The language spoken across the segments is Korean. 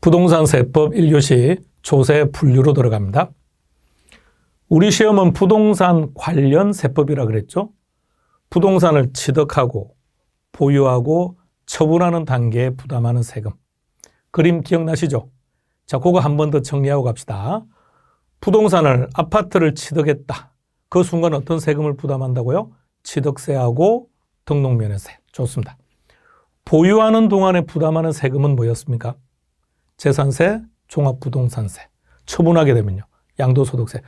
부동산 세법 1교시 조세 분류로 들어갑니다. 우리 시험은 부동산 관련 세법이라 그랬죠. 부동산을 취득하고 보유하고 처분하는 단계에 부담하는 세금. 그림 기억나시죠? 자, 그거 한 번 더 정리하고 갑시다. 부동산을, 아파트를 취득했다. 그 순간 어떤 세금을 부담한다고요? 취득세하고 등록면허세. 좋습니다. 보유하는 동안에 부담하는 세금은 뭐였습니까? 재산세, 종합부동산세. 처분하게 되면요. 양도소득세.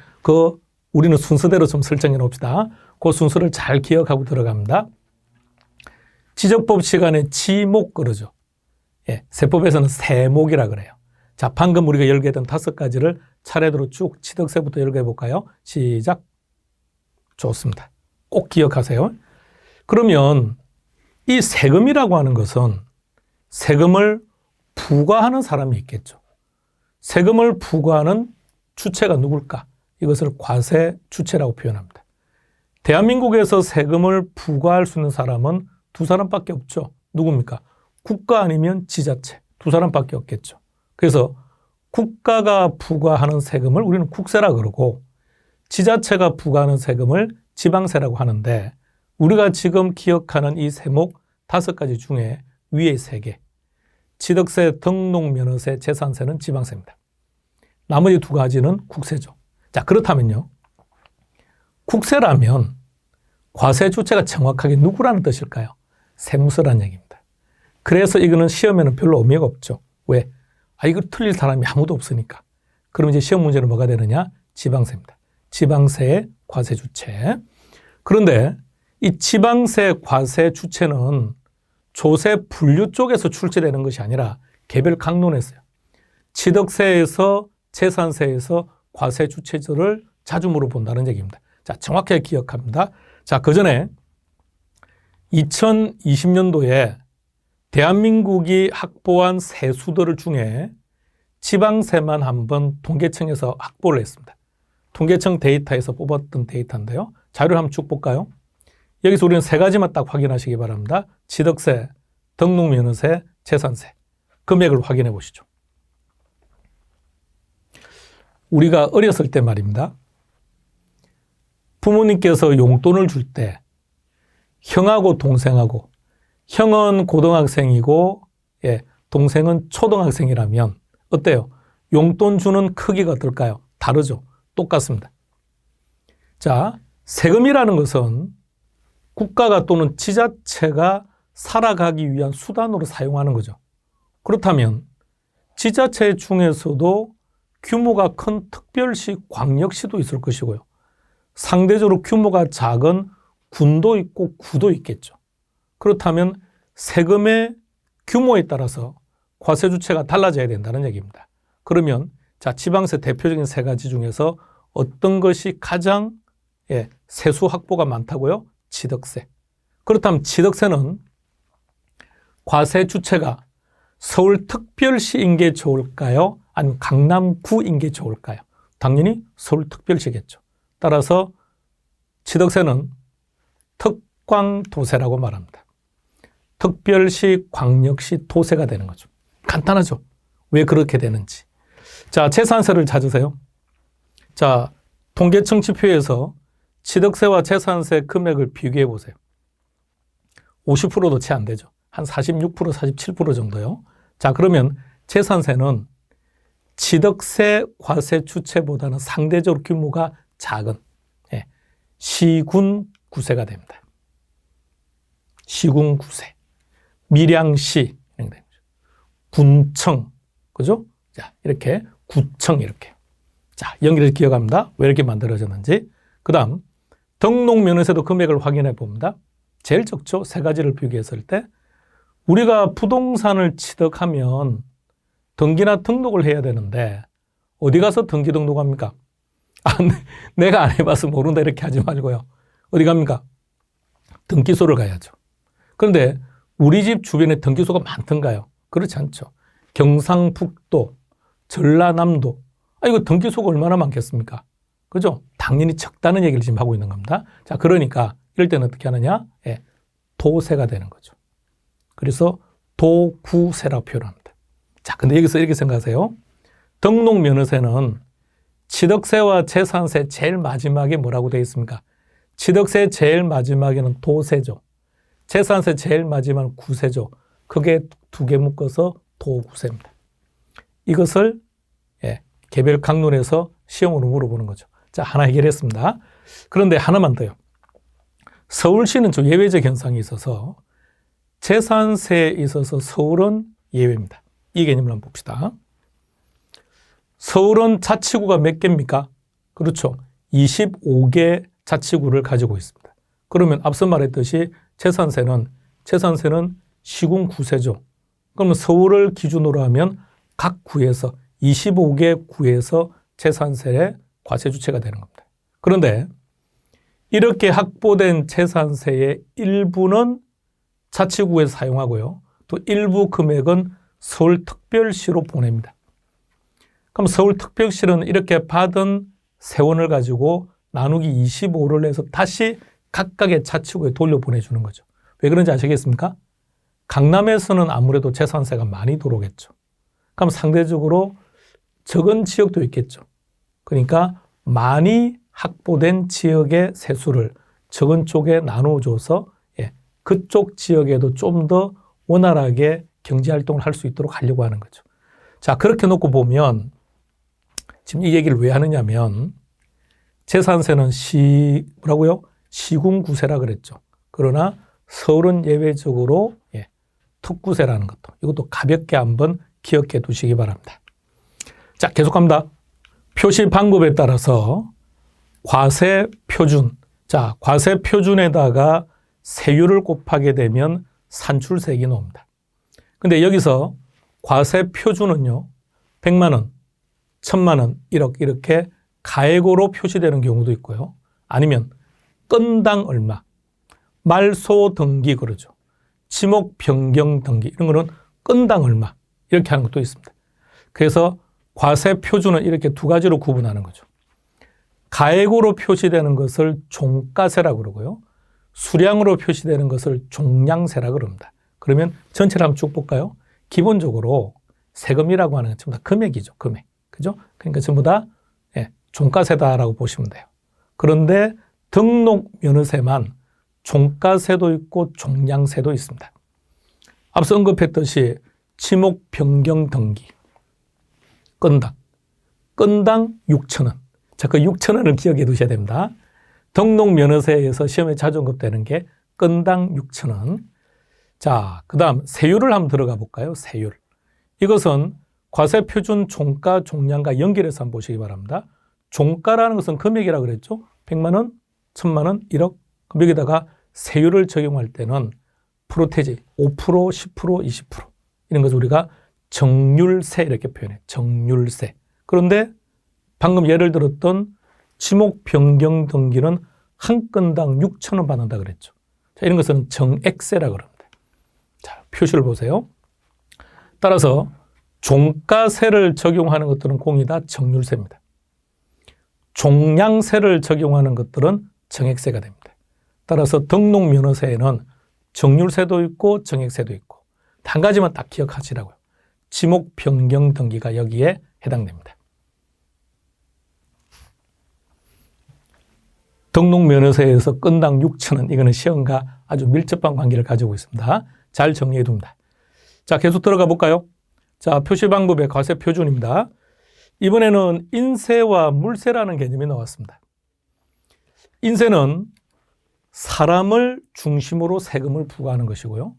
우리는 순서대로 좀 설정해 놓읍시다. 그 순서를 잘 기억하고 들어갑니다. 지적법 시간에 지목 그러죠. 예, 세법에서는 세목이라 그래요. 자, 방금 우리가 열거했던 5가지를 차례대로 쭉 취득세부터 열거해 볼까요? 시작. 좋습니다. 꼭 기억하세요. 그러면 이 세금이라고 하는 것은 세금을 부과하는 사람이 있겠죠. 세금을 부과하는 주체가 누굴까? 이것을 과세 주체라고 표현합니다. 대한민국에서 세금을 부과할 수 있는 사람은 두 사람밖에 없죠. 누굽니까? 국가 아니면 지자체. 두 사람밖에 없겠죠. 그래서 국가가 부과하는 세금을 우리는 국세라 그러고 지자체가 부과하는 세금을 지방세라고 하는데 우리가 지금 기억하는 이 세목 5가지 중에 위에 3개. 취득세, 등록면허세, 재산세는 지방세입니다. 나머지 2가지는 국세죠. 자, 그렇다면요. 국세라면 과세 주체가 정확하게 누구라는 뜻일까요? 세무서라는 얘기입니다. 그래서 이거는 시험에는 별로 의미가 없죠. 왜? 이거 틀릴 사람이 아무도 없으니까. 그럼 이제 시험 문제는 뭐가 되느냐? 지방세입니다. 지방세의 과세 주체. 그런데 이 지방세 과세 주체는 조세 분류 쪽에서 출제되는 것이 아니라 개별 강론했어요. 취득세에서 재산세에서 과세 주체들을 자주 물어본다는 얘기입니다. 자, 정확하게 기억합니다. 자, 그 전에 2020년도에 대한민국이 확보한 세수들 중에 지방세만 한번 통계청에서 확보를 했습니다. 통계청 데이터에서 뽑았던 데이터인데요. 자료를 한번 쭉 볼까요? 여기서 우리는 3가지만 딱 확인하시기 바랍니다. 취득세, 등록면허세, 재산세. 금액을 확인해 보시죠. 우리가 어렸을 때 말입니다. 부모님께서 용돈을 줄 때 형하고 동생하고 형은 고등학생이고 동생은 초등학생이라면 어때요? 용돈 주는 크기가 어떨까요? 다르죠. 똑같습니다. 자, 세금이라는 것은 국가가 또는 지자체가 살아가기 위한 수단으로 사용하는 거죠. 그렇다면 지자체 중에서도 규모가 큰 특별시, 광역시도 있을 것이고요. 상대적으로 규모가 작은 군도 있고 구도 있겠죠. 그렇다면 세금의 규모에 따라서 과세 주체가 달라져야 된다는 얘기입니다. 그러면 자, 지방세 대표적인 3가지 중에서 어떤 것이 가장 세수 확보가 많다고요? 취득세. 그렇다면 취득세는 과세 주체가 서울특별시인 게 좋을까요? 아니면 강남구인 게 좋을까요? 당연히 서울특별시겠죠. 따라서 취득세는 특광도세라고 말합니다. 특별시, 광역시, 도세가 되는 거죠. 간단하죠. 왜 그렇게 되는지. 자, 재산세를 찾으세요. 자, 통계청 지표에서 취득세와 재산세 금액을 비교해 보세요. 50%도 채 안 되죠. 한 46%, 47% 정도요. 자, 그러면 재산세는 취득세 과세 주체보다는 상대적으로 규모가 작은 시군 구세가 됩니다. 시군 구세, 밀양시, 군청, 그죠? 자, 이렇게 구청 이렇게. 자, 연결해서 기억합니다. 왜 이렇게 만들어졌는지. 그 다음 등록면허세도 금액을 확인해 봅니다. 제일 적죠. 3가지를 비교했을 때 우리가 부동산을 취득하면 등기나 등록을 해야 되는데 어디 가서 등기 등록합니까? 내가 안 해봐서 모른다 이렇게 하지 말고요. 어디 갑니까? 등기소를 가야죠. 그런데 우리 집 주변에 등기소가 많던가요? 그렇지 않죠. 경상북도, 전라남도. 이거 등기소가 얼마나 많겠습니까? 그죠? 당연히 적다는 얘기를 지금 하고 있는 겁니다. 자, 그러니까 이럴 때는 어떻게 하느냐? 도세가 되는 거죠. 그래서 도구세라고 표현합니다. 자, 근데 여기서 이렇게 생각하세요. 등록면허세는 취득세와 재산세 제일 마지막에 뭐라고 되어 있습니까? 취득세 제일 마지막에는 도세죠. 재산세 제일 마지막은 구세죠. 그게 두 개 묶어서 도구세입니다. 이것을 개별 강론에서 시험으로 물어보는 거죠. 자, 하나 해결했습니다. 그런데 하나만 더요. 서울시는 좀 예외적 현상이 있어서 재산세에 있어서 서울은 예외입니다. 이 개념을 한번 봅시다. 서울은 자치구가 몇 개입니까? 그렇죠. 25개 자치구를 가지고 있습니다. 그러면 앞서 말했듯이 재산세는 시군 구세죠. 그러면 서울을 기준으로 하면 각 구에서 25개 구에서 재산세의 과세 주체가 되는 겁니다. 그런데 이렇게 확보된 재산세의 일부는 자치구에서 사용하고요. 또 일부 금액은 서울특별시로 보냅니다. 그럼 서울특별시는 이렇게 받은 세원을 가지고 나누기 25를 해서 다시 각각의 자치구에 돌려보내주는 거죠. 왜 그런지 아시겠습니까? 강남에서는 아무래도 재산세가 많이 들어오겠죠. 그럼 상대적으로 적은 지역도 있겠죠. 그러니까 많이 확보된 지역의 세수를 적은 쪽에 나눠줘서 그쪽 지역에도 좀 더 원활하게 경제활동을 할 수 있도록 하려고 하는 거죠. 자, 그렇게 놓고 보면 지금 이 얘기를 왜 하느냐면 재산세는 시군구세라 그랬죠. 그러나 서울은 예외적으로 특구세라는 것도 이것도 가볍게 한번 기억해 두시기 바랍니다. 자, 계속합니다. 표시 방법에 따라서 과세 표준. 자, 과세 표준에다가 세율을 곱하게 되면 산출세액이 나옵니다. 근데 여기서 과세 표준은요, 100만 원, 1000만 원, 1억 이렇게 가액으로 표시되는 경우도 있고요. 아니면 건당 얼마, 말소 등기 그러죠. 지목 변경 등기 이런 거는 건당 얼마 이렇게 하는 것도 있습니다. 그래서 과세 표준은 이렇게 두 가지로 구분하는 거죠. 가액으로 표시되는 것을 종가세라고 그러고요. 수량으로 표시되는 것을 종량세라고 그럽니다. 그러면 전체를 한번 쭉 볼까요? 기본적으로 세금이라고 하는 건 전부 다 금액이죠. 금액. 그죠? 그러니까 전부 다 종가세다라고 보시면 돼요. 그런데 등록 면허세만 종가세도 있고 종량세도 있습니다. 앞서 언급했듯이 지목 변경 등기 건당 6,000원. 자, 그 6,000원을 기억해 두셔야 됩니다. 등록 면허세에서 시험에 자주 언급되는 게 건당 6,000원. 자, 그 다음 세율을 한번 들어가 볼까요? 세율. 이것은 과세 표준 종가 종량과 연결해서 한번 보시기 바랍니다. 종가라는 것은 금액이라고 그랬죠. 100만 원, 1000만 원, 1억. 그럼 여기다가 세율을 적용할 때는 프로테지 5%, 10%, 20% 이런 것을 우리가 정률세 이렇게 표현해. 정률세. 그런데 방금 예를 들었던 지목 변경 등기는 한 건당 6,000원 받는다 그랬죠. 자, 이런 것은 정액세라고 그럽니다. 자, 표시를 보세요. 따라서 종가세를 적용하는 것들은 공이 다 정률세입니다. 종량세를 적용하는 것들은 정액세가 됩니다. 따라서 등록면허세에는 정률세도 있고 정액세도 있고 한 가지만 딱 기억하시라고요. 지목 변경 등기가 여기에 해당됩니다. 등록면허세에서 건당 6,000원 이거는 시험과 아주 밀접한 관계를 가지고 있습니다. 잘 정리해 둡니다. 자, 계속 들어가 볼까요? 자, 표시 방법의 과세 표준입니다. 이번에는 인세와 물세라는 개념이 나왔습니다. 인세는 사람을 중심으로 세금을 부과하는 것이고요.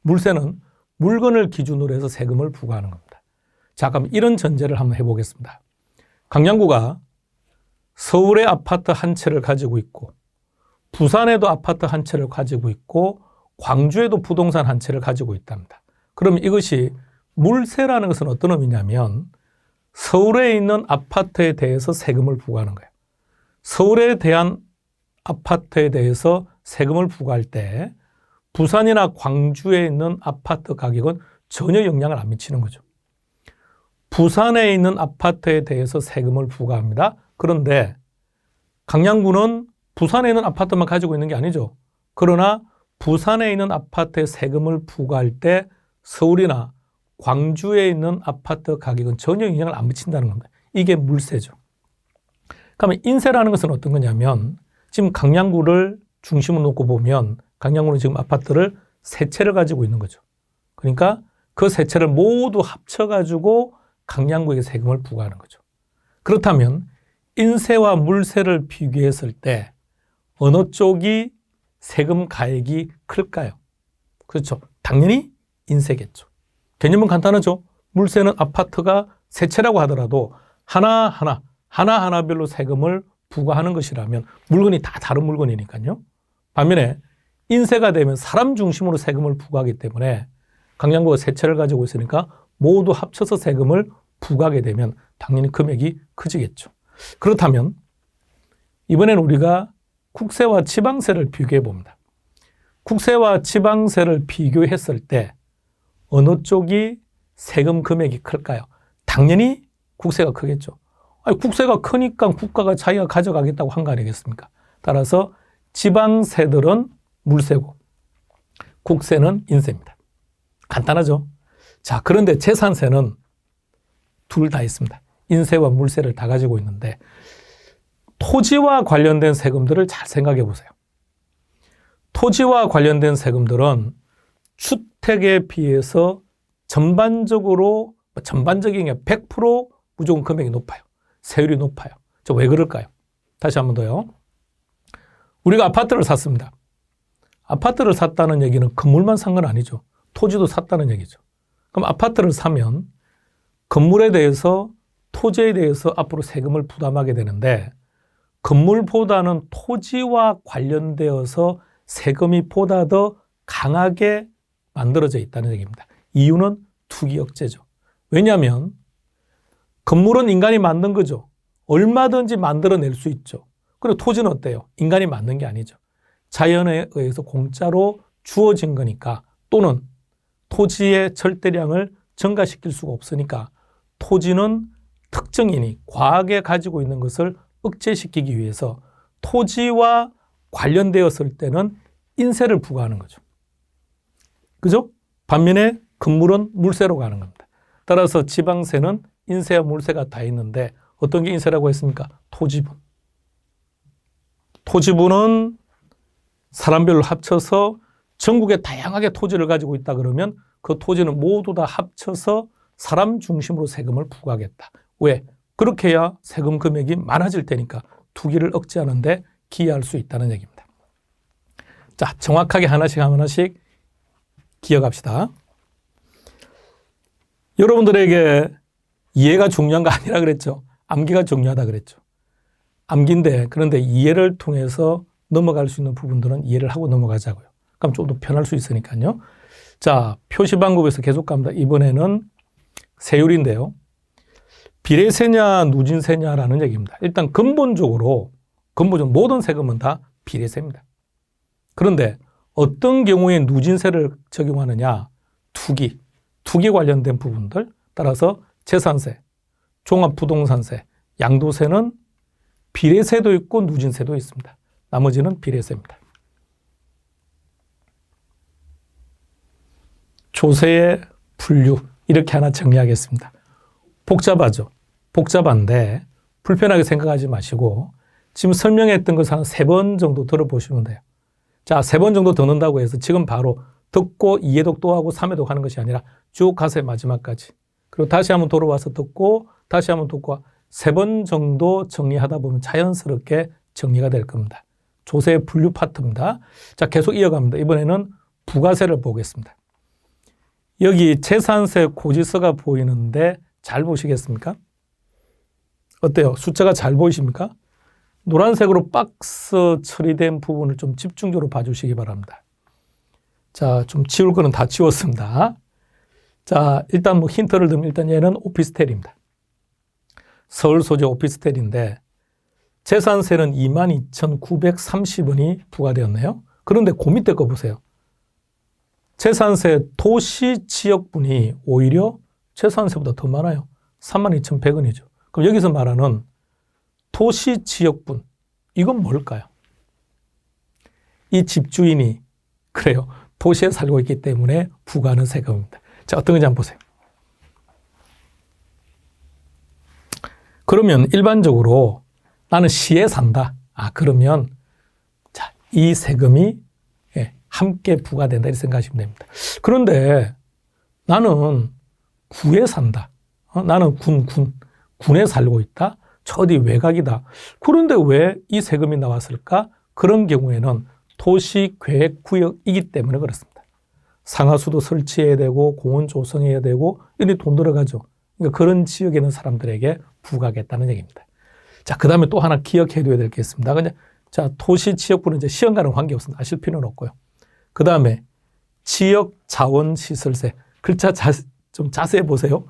물세는 물건을 기준으로 해서 세금을 부과하는 겁니다. 자, 그럼 이런 전제를 한번 해보겠습니다. 강양구가 서울에 아파트 한 채를 가지고 있고 부산에도 아파트 한 채를 가지고 있고 광주에도 부동산 한 채를 가지고 있답니다. 그럼 이것이 물세라는 것은 어떤 의미냐면 서울에 있는 아파트에 대해서 세금을 부과하는 거예요. 서울에 대한 아파트에 대해서 세금을 부과할 때 부산이나 광주에 있는 아파트 가격은 전혀 영향을 안 미치는 거죠. 부산에 있는 아파트에 대해서 세금을 부과합니다. 그런데 강양구는 부산에 있는 아파트만 가지고 있는 게 아니죠. 그러나 부산에 있는 아파트에 세금을 부과할 때 서울이나 광주에 있는 아파트 가격은 전혀 영향을 안 미친다는 겁니다. 이게 물세죠. 그러면 인세라는 것은 어떤 거냐면 지금 강양구를 중심으로 놓고 보면 강양구는 지금 아파트를 세 채를 가지고 있는 거죠. 그러니까 그 세 채를 모두 합쳐가지고 강양구에게 세금을 부과하는 거죠. 그렇다면 인세와 물세를 비교했을 때 어느 쪽이 세금 가액이 클까요? 그렇죠. 당연히 인세겠죠. 개념은 간단하죠. 물세는 아파트가 세 채라고 하더라도 하나하나별로 세금을 부과하는 것이라면 물건이 다 다른 물건이니까요. 반면에 인세가 되면 사람 중심으로 세금을 부과하기 때문에 강양구가 세 채를 가지고 있으니까 모두 합쳐서 세금을 부과하게 되면 당연히 금액이 커지겠죠. 그렇다면 이번엔 우리가 국세와 지방세를 비교해 봅니다. 국세와 지방세를 비교했을 때 어느 쪽이 세금 금액이 클까요? 당연히 국세가 크겠죠. 아니, 국세가 크니까 국가가 자기가 가져가겠다고 한 거 아니겠습니까? 따라서 지방세들은 물세고 국세는 인세입니다. 간단하죠? 자, 그런데 재산세는 둘 다 있습니다. 인세와 물세를 다 가지고 있는데 토지와 관련된 세금들을 잘 생각해 보세요. 토지와 관련된 세금들은 주택에 비해서 전반적인 게 100% 무조건 금액이 높아요. 세율이 높아요. 왜 그럴까요? 다시 한 번 더요. 우리가 아파트를 샀습니다. 아파트를 샀다는 얘기는 건물만 산 건 아니죠. 토지도 샀다는 얘기죠. 그럼 아파트를 사면 건물에 대해서 토지에 대해서 앞으로 세금을 부담하게 되는데 건물보다는 토지와 관련되어서 세금이 보다 더 강하게 만들어져 있다는 얘기입니다. 이유는 투기 억제죠. 왜냐하면 건물은 인간이 만든 거죠. 얼마든지 만들어낼 수 있죠. 그리고 토지는 어때요? 인간이 만든 게 아니죠. 자연에 의해서 공짜로 주어진 거니까 또는 토지의 절대량을 증가시킬 수가 없으니까 토지는 특정인이 과하게 가지고 있는 것을 억제시키기 위해서 토지와 관련되었을 때는 인세를 부과하는 거죠. 그죠? 반면에 건물은 물세로 가는 겁니다. 따라서 지방세는 인세와 물세가 다 있는데 어떤 게 인세라고 했습니까? 토지분. 토지분은 사람별로 합쳐서 전국에 다양하게 토지를 가지고 있다 그러면 그 토지는 모두 다 합쳐서 사람 중심으로 세금을 부과하겠다. 왜? 그렇게 해야 세금 금액이 많아질 테니까 투기를 억제하는데 기여할 수 있다는 얘기입니다. 자, 정확하게 하나씩 기억합시다. 여러분들에게 이해가 중요한 거 아니라 그랬죠. 암기가 중요하다 그랬죠. 암기인데 그런데 이해를 통해서 넘어갈 수 있는 부분들은 이해를 하고 넘어가자고요. 그럼 좀 더 편할 수 있으니까요. 자, 표시 방법에서 계속 갑니다. 이번에는 세율인데요. 비례세냐 누진세냐라는 얘기입니다. 일단 근본적으로 모든 세금은 다 비례세입니다. 그런데 어떤 경우에 누진세를 적용하느냐? 투기 관련된 부분들 따라서 재산세, 종합부동산세, 양도세는 비례세도 있고 누진세도 있습니다. 나머지는 비례세입니다. 조세의 분류 이렇게 하나 정리하겠습니다. 복잡하죠. 복잡한데 불편하게 생각하지 마시고 지금 설명했던 것을 한 3번 정도 들어보시면 돼요. 자, 3번 정도 듣는다고 해서 지금 바로 듣고 2회독 또 하고 3회독 하는 것이 아니라 쭉 가세요. 마지막까지. 그리고 다시 한번 돌아와서 듣고 다시 한번 듣고 3번 정도 정리하다 보면 자연스럽게 정리가 될 겁니다. 조세 분류 파트입니다. 자, 계속 이어갑니다. 이번에는 부가세를 보겠습니다. 여기 재산세 고지서가 보이는데 잘 보시겠습니까? 어때요? 숫자가 잘 보이십니까? 노란색으로 박스 처리된 부분을 좀 집중적으로 봐주시기 바랍니다. 자, 좀 지울 거는 다 지웠습니다. 자, 일단 힌트를 드리면 일단 얘는 오피스텔입니다. 서울 소재 오피스텔인데 재산세는 22,930원이 부과되었네요. 그런데 그 밑에 거 보세요. 재산세 도시 지역분이 오히려 재산세보다 더 많아요. 32,100원이죠. 그럼 여기서 말하는 도시 지역분, 이건 뭘까요? 이 집주인이 그래요. 도시에 살고 있기 때문에 부과하는 세금입니다. 자, 어떤 건지 한번 보세요. 그러면 일반적으로 나는 시에 산다. 그러면 자, 이 세금이 함께 부과된다 이렇게 생각하시면 됩니다. 그런데 나는 구에 산다. 나는 군에 살고 있다. 저 어디 외곽이다. 그런데 왜 이 세금이 나왔을까? 그런 경우에는 도시계획구역이기 때문에 그렇습니다. 상하수도 설치해야 되고 공원 조성해야 되고 이런 돈 들어가죠. 그러니까 그런 지역에 있는 사람들에게 부과하겠다는 얘기입니다. 자, 그 다음에 또 하나 기억해 둬야 될 게 있습니다. 그냥 자, 도시지역구는 이제 시험과는 관계없습니다. 아실 필요는 없고요. 그 다음에 지역자원시설세. 글자 좀 자세히 보세요.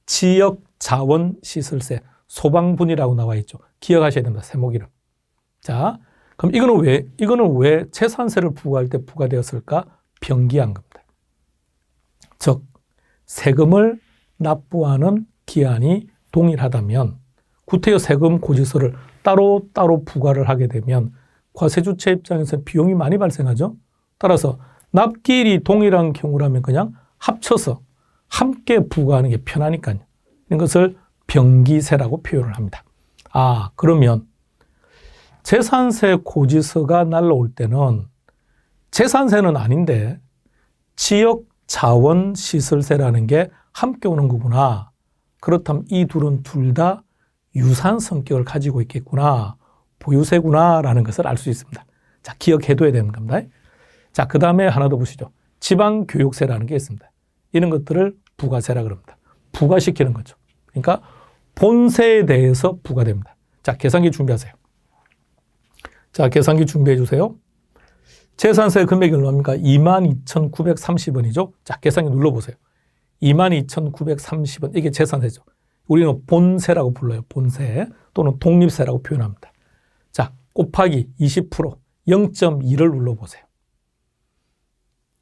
지역자원시설세. 소방분이라고 나와 있죠. 기억하셔야 됩니다. 세목 이름. 자, 그럼 이거는 왜 재산세를 부과할 때 부과되었을까? 병기한 겁니다. 즉, 세금을 납부하는 기한이 동일하다면 구태여 세금 고지서를 따로 부과를 하게 되면 과세주체 입장에서 비용이 많이 발생하죠. 따라서 납기일이 동일한 경우라면 그냥 합쳐서 함께 부과하는 게 편하니까요. 이것을 병기세라고 표현을 합니다. 그러면 재산세 고지서가 날라올 때는 재산세는 아닌데 지역자원시설세라는 게 함께 오는 거구나. 그렇다면 이 둘은 둘 다 유사한 성격을 가지고 있겠구나. 보유세구나라는 것을 알 수 있습니다. 자, 기억해둬야 되는 겁니다. 자, 그 다음에 하나 더 보시죠. 지방교육세라는 게 있습니다. 이런 것들을 부가세라 그럽니다. 부과시키는 거죠. 그러니까 본세에 대해서 부과됩니다. 자, 계산기 준비하세요. 자, 계산기 준비해 주세요. 재산세 금액이 얼마입니까? 22,930원이죠. 자, 계산기 눌러보세요. 22,930원. 이게 재산세죠. 우리는 본세라고 불러요. 본세 또는 독립세라고 표현합니다. 자, 곱하기 20% 0.2를 눌러보세요.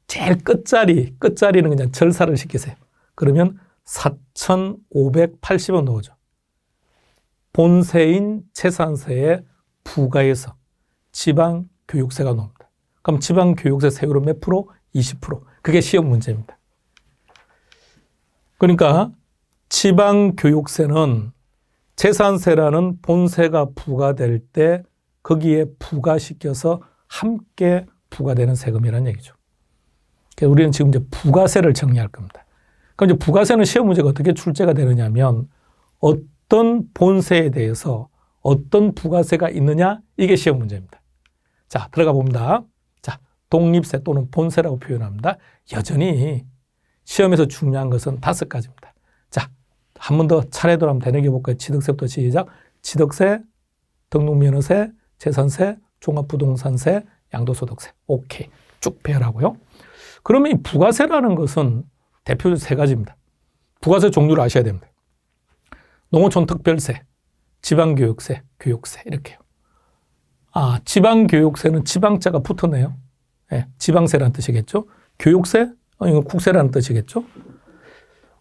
제일 끝자리는 그냥 절사를 시키세요. 그러면 4,580원 나오죠. 본세인 재산세에 부과해서 지방교육세가 나옵니다. 그럼 지방교육세 세율은 몇 프로? 20%. 그게 시험 문제입니다. 그러니까 지방교육세는 재산세라는 본세가 부과될 때 거기에 부과시켜서 함께 부과되는 세금이라는 얘기죠. 그래서 우리는 지금 이제 부가세를 정리할 겁니다. 그럼 이제 부가세는 시험 문제가 어떻게 출제가 되느냐면 어떤 본세에 대해서 어떤 부가세가 있느냐 이게 시험 문제입니다. 자, 들어가 봅니다. 자, 독립세 또는 본세라고 표현합니다. 여전히 시험에서 중요한 것은 5가지입니다. 자, 한 번 더 차례대로 한번 되뇌겨 볼까요? 취득세부터 시작. 취득세, 등록면허세, 재산세, 종합부동산세, 양도소득세. 오케이. 쭉 배열하고요. 그러면 이 부가세라는 것은 대표적으로 3가지입니다. 부가세 종류를 아셔야 됩니다. 농어촌 특별세, 지방교육세, 교육세 이렇게요. 지방교육세는 지방자가 붙었네요. 네, 지방세라는 뜻이겠죠. 교육세, 이건 국세라는 뜻이겠죠.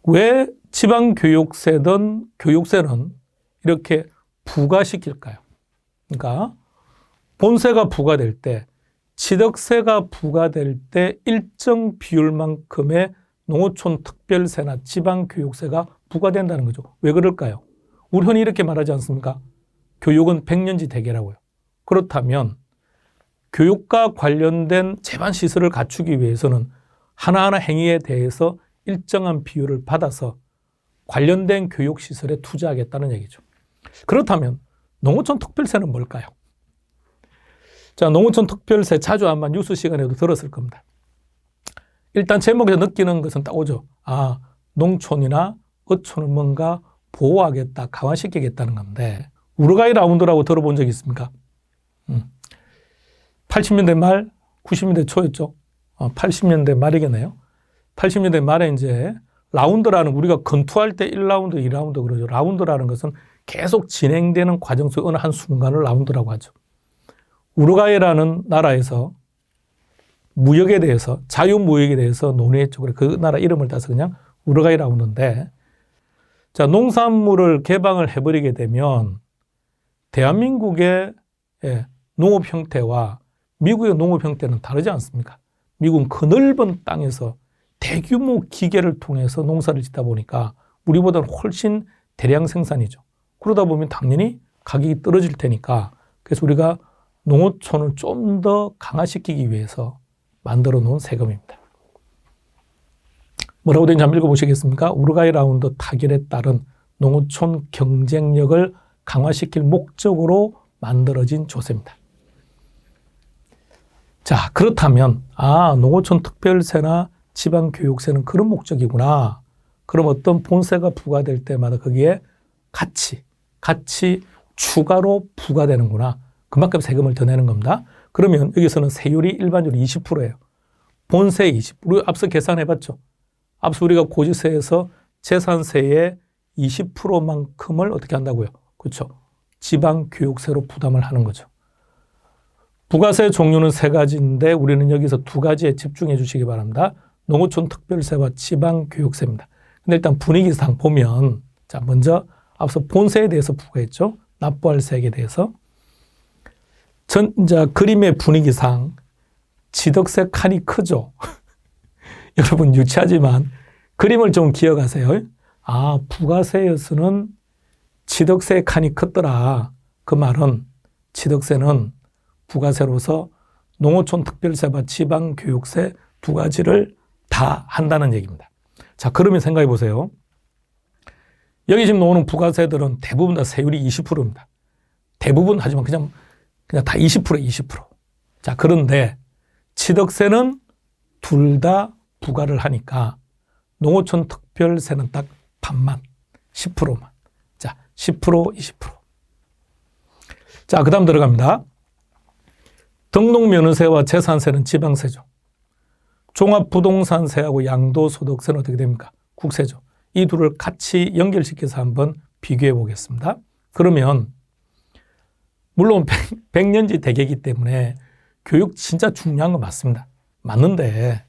왜 지방교육세든 교육세는 이렇게 부과시킬까요? 그러니까 본세가 부과될 때, 취득세가 부과될 때 일정 비율만큼의 농어촌 특별세나 지방교육세가 부과된다는 거죠. 왜 그럴까요? 우리 흔히 이렇게 말하지 않습니까? 교육은 백년지 대계라고요. 그렇다면 교육과 관련된 제반시설을 갖추기 위해서는 하나하나 행위에 대해서 일정한 비율을 받아서 관련된 교육시설에 투자하겠다는 얘기죠. 그렇다면 농어촌 특별세는 뭘까요? 자, 농어촌 특별세 자주 아마 뉴스 시간에도 들었을 겁니다. 일단 제목에서 느끼는 것은 딱 오죠. 농촌이나 어촌을 뭔가 보호하겠다, 강화시키겠다는 건데 우루과이 라운드라고 들어본 적 있습니까? 80년대 말, 90년대 초였죠. 80년대 말이겠네요. 80년대 말에 이제 라운드라는 우리가 건투할 때 1라운드, 2라운드 그러죠. 라운드라는 것은 계속 진행되는 과정 속 어느 한 순간을 라운드라고 하죠. 우루과이라는 나라에서 무역에 대해서, 자유무역에 대해서 논의했죠. 그 나라 이름을 따서 그냥 우루과이 라운드인데, 자, 농산물을 개방을 해버리게 되면 대한민국의 농업 형태와 미국의 농업 형태는 다르지 않습니까? 미국은 그 넓은 땅에서 대규모 기계를 통해서 농사를 짓다 보니까 우리보다는 훨씬 대량 생산이죠. 그러다 보면 당연히 가격이 떨어질 테니까 그래서 우리가 농어촌을 좀 더 강화시키기 위해서 만들어 놓은 세금입니다. 뭐라고 되는지 한번 읽어보시겠습니까? 우루과이 라운드 타결에 따른 농어촌 경쟁력을 강화시킬 목적으로 만들어진 조세입니다. 자, 그렇다면 농어촌 특별세나 지방교육세는 그런 목적이구나. 그럼 어떤 본세가 부과될 때마다 거기에 같이 추가로 부과되는구나. 그만큼 세금을 더 내는 겁니다. 그러면 여기서는 세율이 일반적으로 20%예요. 본세 20%. 우리 앞서 계산해봤죠. 앞서 우리가 고지세에서 재산세의 20%만큼을 어떻게 한다고요? 그렇죠. 지방교육세로 부담을 하는 거죠. 부가세 종류는 세 가지인데 우리는 여기서 두 가지에 집중해 주시기 바랍니다. 농어촌 특별세와 지방교육세입니다. 근데 일단 분위기상 보면 자, 먼저 앞서 본세에 대해서 부과했죠. 납부할 세액에 대해서. 이제 그림의 분위기상 취득세 칸이 크죠. 여러분 유치하지만 그림을 좀 기억하세요. 부가세에서는 취득세 칸이 컸더라. 그 말은 취득세는 부가세로서 농어촌 특별세와 지방교육세 두 가지를 다 한다는 얘기입니다. 자, 그러면 생각해 보세요. 여기 지금 나오는 부가세들은 대부분 다 세율이 20%입니다. 대부분 하지만 그냥 다 20%에 20%. 자, 그런데 취득세는 둘 다 부과를 하니까 농어촌 특별세는 딱 반만, 10%만. 자, 10%, 20%. 자, 그 다음 들어갑니다. 등록면허세와 재산세는 지방세죠. 종합부동산세하고 양도소득세는 어떻게 됩니까? 국세죠. 이 둘을 같이 연결시켜서 한번 비교해 보겠습니다. 그러면 물론 100년지 대계이기 때문에 교육 진짜 중요한 거 맞습니다. 맞는데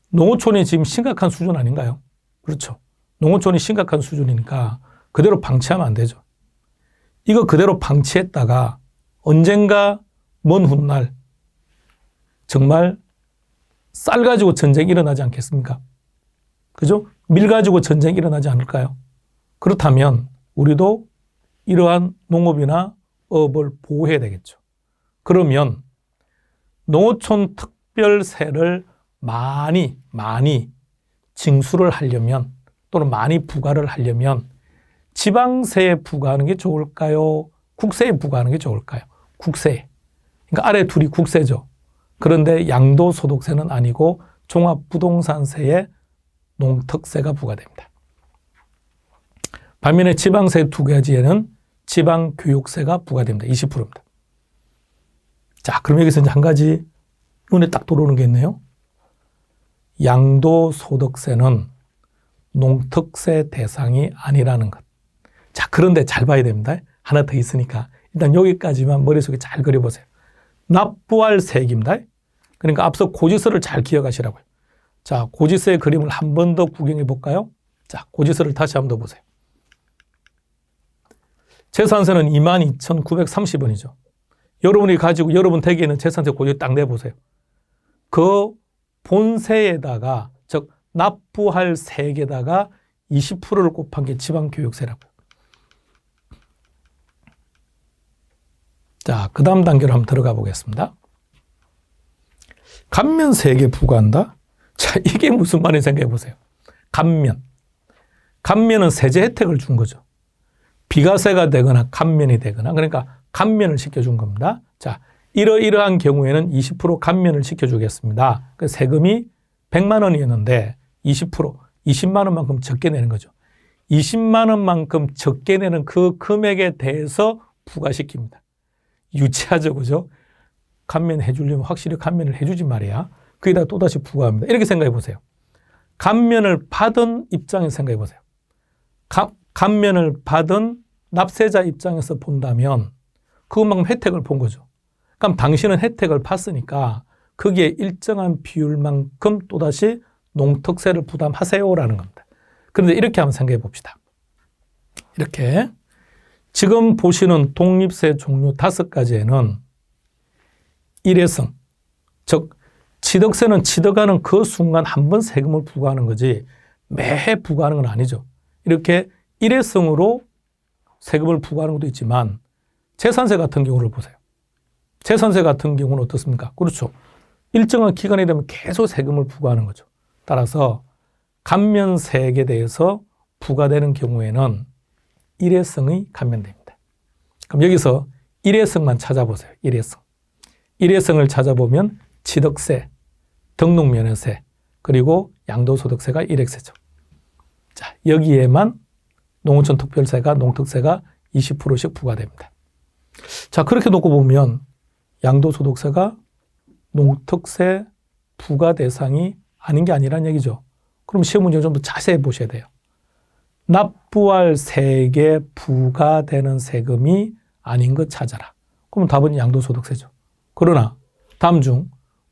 농어촌이 지금 심각한 수준 아닌가요? 그렇죠. 농어촌이 심각한 수준이니까 그대로 방치하면 안 되죠. 이거 그대로 방치했다가 언젠가 먼 훗날 정말 쌀 가지고 전쟁이 일어나지 않겠습니까? 그죠? 밀 가지고 전쟁이 일어나지 않을까요? 그렇다면 우리도 이러한 농업이나 업을 보호해야 되겠죠. 그러면 농어촌 특별세를 많이 징수를 하려면 또는 많이 부과를 하려면 지방세에 부과하는 게 좋을까요? 국세에 부과하는 게 좋을까요? 국세에. 그러니까 아래 둘이 국세죠. 그런데 양도소득세는 아니고 종합부동산세에 농특세가 부과됩니다. 반면에 지방세 두 가지에는 지방교육세가 부과됩니다. 20%입니다. 자, 그럼 여기서 이제 한 가지 눈에 딱 들어오는 게 있네요. 양도소득세는 농특세 대상이 아니라는 것. 자, 그런데 잘 봐야 됩니다. 하나 더 있으니까. 일단 여기까지만 머릿속에 잘 그려보세요. 납부할 세액입니다. 그러니까 앞서 고지서를 잘 기억하시라고요. 자, 고지서의 그림을 한 번 더 구경해 볼까요? 자, 고지서를 다시 한 번 더 보세요. 재산세는 22,930원이죠. 여러분이 가지고 여러분 댁에 있는 재산세 고지 딱 내보세요. 그 본세에다가 즉 납부할 세액에다가 20%를 곱한 게 지방교육세라고요. 자, 그 다음 단계로 한번 들어가 보겠습니다. 감면세액에 부과한다? 자, 이게 무슨 말인지 생각해 보세요. 감면은 세제 혜택을 준 거죠. 비과세가 되거나 감면이 되거나 그러니까 감면을 시켜준 겁니다. 자, 이러한 경우에는 20% 감면을 시켜주겠습니다. 그 세금이 100만 원이었는데 20%, 20만 원만큼 적게 내는 거죠. 20만 원만큼 적게 내는 그 금액에 대해서 부과시킵니다. 유치하죠, 그죠? 감면해 주려면 확실히 감면을 해주지 말이야. 거기다 또다시 부과합니다. 이렇게 생각해 보세요. 감면을 받은 입장에서 생각해 보세요. 감면을 받은 납세자 입장에서 본다면 그것만큼 혜택을 본 거죠. 그럼 당신은 혜택을 봤으니까 거기에 일정한 비율만큼 또다시 농특세를 부담하세요라는 겁니다. 그런데 이렇게 한번 생각해 봅시다. 이렇게 지금 보시는 독립세 종류 5가지에는 일회성, 즉 취득세는 취득하는 그 순간 한 번 세금을 부과하는 거지 매해 부과하는 건 아니죠. 이렇게 일회성으로 세금을 부과하는 것도 있지만 재산세 같은 경우를 보세요. 재산세 같은 경우는 어떻습니까? 그렇죠. 일정한 기간이 되면 계속 세금을 부과하는 거죠. 따라서 감면세액에 대해서 부과되는 경우에는 일회성의 감면됩니다. 그럼 여기서 일회성만 찾아보세요. 일회성. 일회성을 찾아보면 취득세, 등록면허세, 그리고 양도소득세가 일획세죠. 자, 여기에만 농어촌 특별세가, 농특세가 20%씩 부과됩니다. 자, 그렇게 놓고 보면 양도소득세가 농특세 부과 대상이 아닌 게 아니란 얘기죠. 그럼 시험 문제를 좀 더 자세히 보셔야 돼요. 납부할 세액에 부과되는 세금이 아닌 것 찾아라. 그럼 답은 양도소득세죠. 그러나 다음 중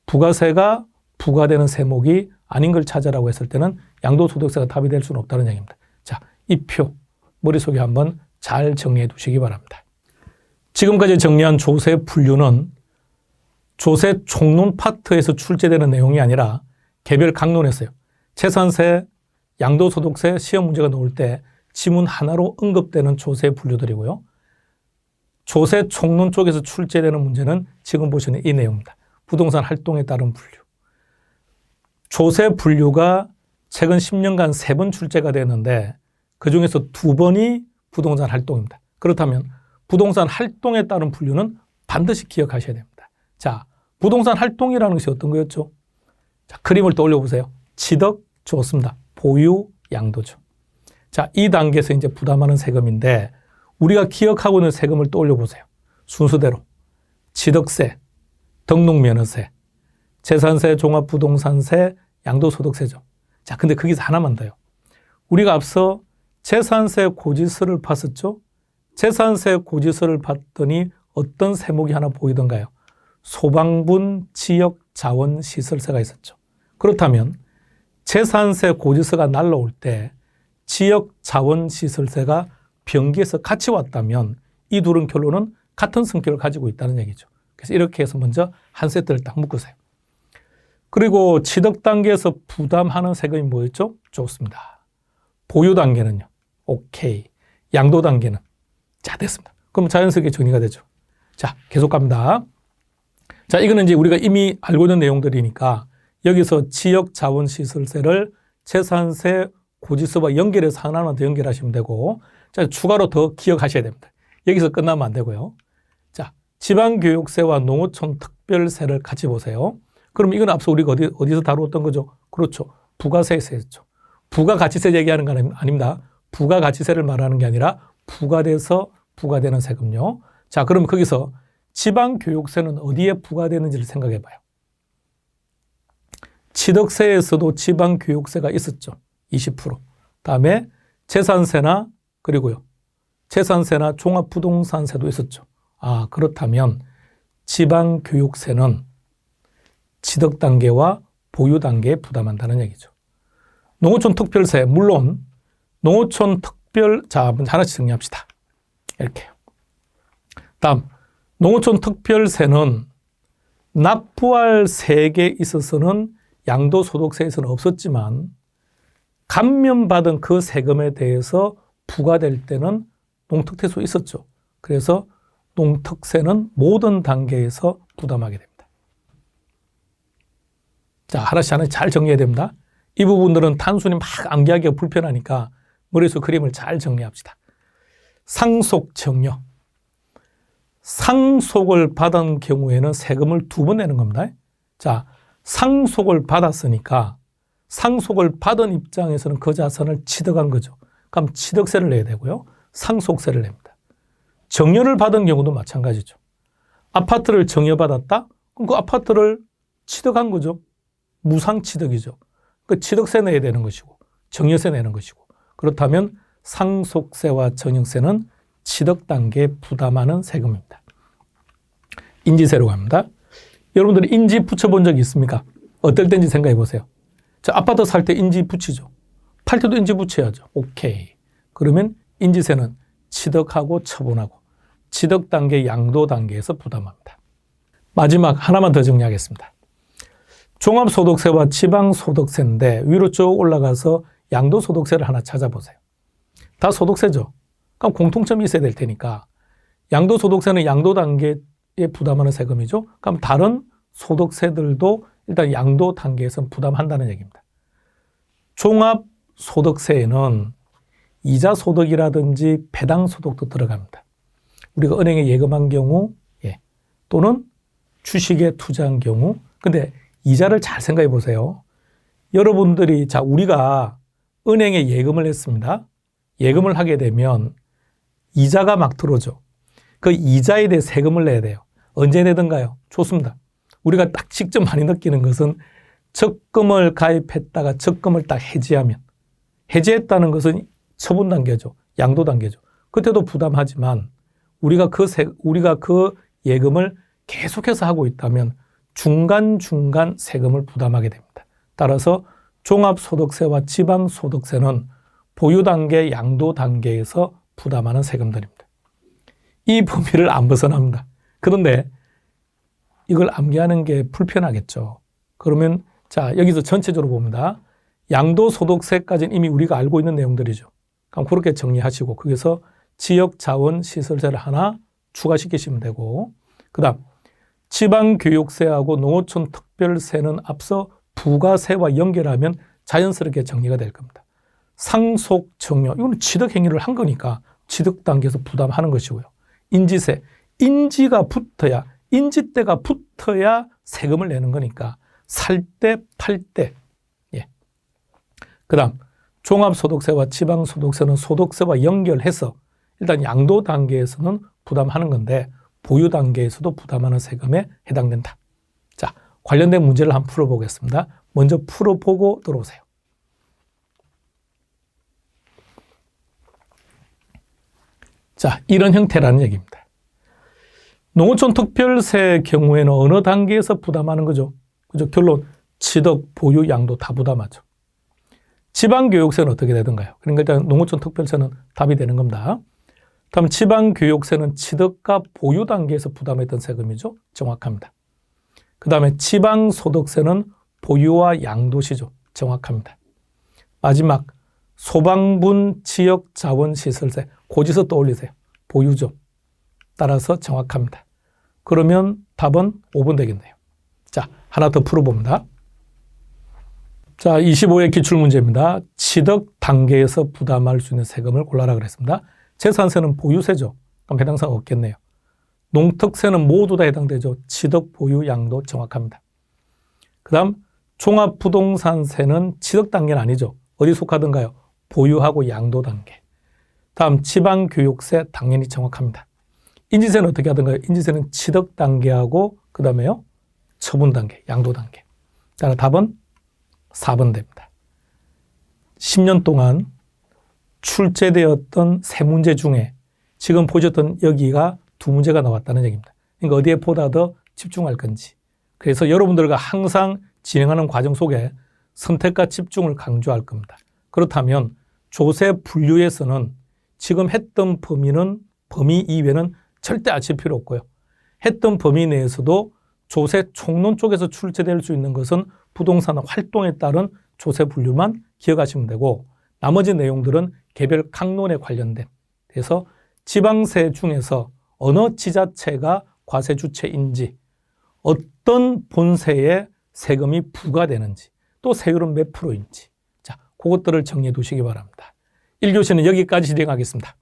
부가세가 부과되는 세목이 아닌 걸 찾아라고 했을 때는 양도소득세가 답이 될 수는 없다는 얘기입니다. 자, 이 표 머릿속에 한번 잘 정리해 두시기 바랍니다. 지금까지 정리한 조세 분류는 조세 총론 파트에서 출제되는 내용이 아니라 개별 강론에서요. 재산세, 양도소득세 시험 문제가 나올 때 지문 하나로 언급되는 조세 분류들이고요. 조세 총론 쪽에서 출제되는 문제는 지금 보시는 이 내용입니다. 부동산 활동에 따른 분류. 조세 분류가 최근 10년간 3번 출제가 되었는데 그중에서 2번이 부동산 활동입니다. 그렇다면 부동산 활동에 따른 분류는 반드시 기억하셔야 됩니다. 자, 부동산 활동이라는 것이 어떤 거였죠? 자, 그림을 떠올려 보세요. 취득, 좋습니다. 보유, 양도죠. 자, 이 단계에서 이제 부담하는 세금인데 우리가 기억하고 있는 세금을 떠올려 보세요. 순서대로 취득세, 등록면허세, 재산세, 종합부동산세, 양도소득세죠. 자, 근데 거기서 하나만 더요. 우리가 앞서 재산세 고지서를 봤었죠? 재산세 고지서를 봤더니 어떤 세목이 하나 보이던가요? 소방분 지역자원시설세가 있었죠. 그렇다면 재산세 고지서가 날라올 때 지역자원시설세가 병기에서 같이 왔다면 이 둘은 결론은 같은 성격을 가지고 있다는 얘기죠. 그래서 이렇게 해서 먼저 한 세트를 딱 묶으세요. 그리고 취득 단계에서 부담하는 세금이 뭐였죠? 좋습니다. 보유 단계는요. 오케이. 양도 단계는 자, 됐습니다. 그럼 자연스럽게 정리가 되죠. 자, 계속 갑니다. 자, 이거는 이제 우리가 이미 알고 있는 내용들이니까 여기서 지역자원시설세를 재산세 고지서와 연결해서 하나만 더 연결하시면 되고, 자, 추가로 더 기억하셔야 됩니다. 여기서 끝나면 안 되고요. 자, 지방교육세와 농어촌 특별세를 같이 보세요. 그럼 이건 앞서 우리가 어디서 다루었던 거죠? 그렇죠. 부가세였죠. 부가가치세 얘기하는 건 아닙니다. 부가가치세를 말하는 게 아니라 부과돼서 부과되는 세금요. 자, 그럼 거기서 지방교육세는 어디에 부과되는지를 생각해 봐요. 취득세에서도 지방교육세가 있었죠. 20%. 다음에 재산세나 그리고요. 재산세나 종합부동산세도 있었죠. 아, 그렇다면 지방교육세는 취득 단계와 보유 단계에 부담한다는 얘기죠. 농어촌 특별세, 물론 농어촌 자, 하나씩 정리합시다. 이렇게요. 다음, 농어촌 특별세는 납부할 세액에 있어서는 양도소득세에서는 없었지만 감면받은 그 세금에 대해서 부과될 때는 농특세도 있었죠. 그래서 농특세는 모든 단계에서 부담하게 됩니다. 자, 하나씩 잘 정리해야 됩니다. 이 부분들은 단순히 막 암기하기가 불편하니까 머릿속 그림을 잘 정리합시다. 상속 정려. 상속을 받은 경우에는 세금을 2번 내는 겁니다. 자, 상속을 받았으니까 상속을 받은 입장에서는 그 자산을 취득한 거죠. 그럼 취득세를 내야 되고요. 상속세를 냅니다. 정려를 받은 경우도 마찬가지죠. 아파트를 정려받았다? 그럼 그 아파트를 취득한 거죠. 무상취득이죠. 그 취득세 내야 되는 것이고 정려세 내는 것이고, 그렇다면 상속세와 정려세는 취득 단계에 부담하는 세금입니다. 인지세로 갑니다. 여러분들이 인지 붙여본 적이 있습니까? 어떨 때인지 생각해 보세요. 자, 아파트 살 때 인지 붙이죠. 팔 때도 인지 붙여야죠. 오케이. 그러면 인지세는 취득하고 처분하고 취득 단계, 양도 단계에서 부담합니다. 마지막 하나만 더 정리하겠습니다. 종합소득세와 지방소득세인데 위로 쭉 올라가서 양도소득세를 하나 찾아보세요. 다 소득세죠. 그럼 공통점이 있어야 될 테니까 양도소득세는 양도 단계에 부담하는 세금이죠. 그럼 다른 소득세들도 일단 양도 단계에서 부담한다는 얘기입니다. 종합소득세에는 이자소득이라든지 배당소득도 들어갑니다. 우리가 은행에 예금한 경우 또는 주식에 투자한 경우, 근데 이자를 잘 생각해 보세요. 여러분들이 우리가 은행에 예금을 했습니다. 예금을 하게 되면 이자가 막 들어오죠. 그 이자에 대해 세금을 내야 돼요. 언제 내던가요? 좋습니다. 우리가 딱 직접 많이 느끼는 것은 적금을 가입했다가 적금을 딱 해지하면, 해지했다는 것은 처분 단계죠. 양도 단계죠. 그때도 부담하지만 우리가 그 예금을 계속해서 하고 있다면 중간중간 세금을 부담하게 됩니다. 따라서 종합소득세와 지방소득세는 보유 단계, 양도 단계에서 부담하는 세금들입니다. 이 범위를 안 벗어납니다. 그런데 이걸 암기하는 게 불편하겠죠. 그러면 여기서 전체적으로 봅니다. 양도소득세까지는 이미 우리가 알고 있는 내용들이죠. 그럼 그렇게 정리하시고 거기서 지역자원시설세를 하나 추가시키시면 되고, 그 다음 지방교육세하고 농어촌 특별세는 앞서 부가세와 연결하면 자연스럽게 정리가 될 겁니다. 상속증여, 이건 취득행위를 한 거니까 취득 단계에서 부담하는 것이고요. 인지세, 인지때가 붙어야 세금을 내는 거니까 살 때, 팔 때. 그 다음 종합소득세와 지방소득세는 소득세와 연결해서 일단 양도 단계에서는 부담하는 건데 보유 단계에서도 부담하는 세금에 해당된다. 자, 관련된 문제를 한번 풀어보겠습니다. 먼저 풀어보고 들어오세요. 자, 이런 형태라는 얘기입니다. 농어촌 특별세 경우에는 어느 단계에서 부담하는 거죠? 그죠? 결론, 취득, 보유, 양도 다 부담하죠. 지방교육세는 어떻게 되던가요? 그러니까 일단 농어촌 특별세는 답이 되는 겁니다. 다음 지방교육세는 취득과 보유 단계에서 부담했던 세금이죠. 정확합니다. 그 다음에 지방소득세는 보유와 양도시죠. 정확합니다. 마지막 소방분 지역자원시설세, 고지서 떠올리세요. 보유죠. 따라서 정확합니다. 그러면 답은 5번 되겠네요. 자, 하나 더 풀어봅니다. 자, 25회 기출문제입니다. 취득 단계에서 부담할 수 있는 세금을 골라라 그랬습니다. 재산세는 보유세죠. 그럼 해당사항 없겠네요. 농특세는 모두 다 해당되죠. 취득, 보유, 양도 정확합니다. 그 다음 종합부동산세는 취득 단계는 아니죠. 어디 속하던가요? 보유하고 양도 단계. 다음 지방교육세 당연히 정확합니다. 인지세는 어떻게 하던가요? 인지세는 취득 단계하고 그 다음에요 처분 단계, 양도 단계. 따라 답은 4번 됩니다. 10년 동안 출제되었던 세 문제 중에 지금 보셨던 여기가 두 문제가 나왔다는 얘기입니다. 그러니까 어디에 보다 더 집중할 건지. 그래서 여러분들과 항상 진행하는 과정 속에 선택과 집중을 강조할 겁니다. 그렇다면 조세 분류에서는 지금 했던 범위 이외에는 절대 아실 필요 없고요. 했던 범위 내에서도 조세 총론 쪽에서 출제될 수 있는 것은 부동산 활동에 따른 조세 분류만 기억하시면 되고 나머지 내용들은 개별 강론에 관련된 그래서 지방세 중에서 어느 지자체가 과세 주체인지 어떤 본세에 세금이 부과되는지 또 세율은 몇 프로인지 자, 그것들을 정리해 두시기 바랍니다. 1교시는 여기까지 진행하겠습니다.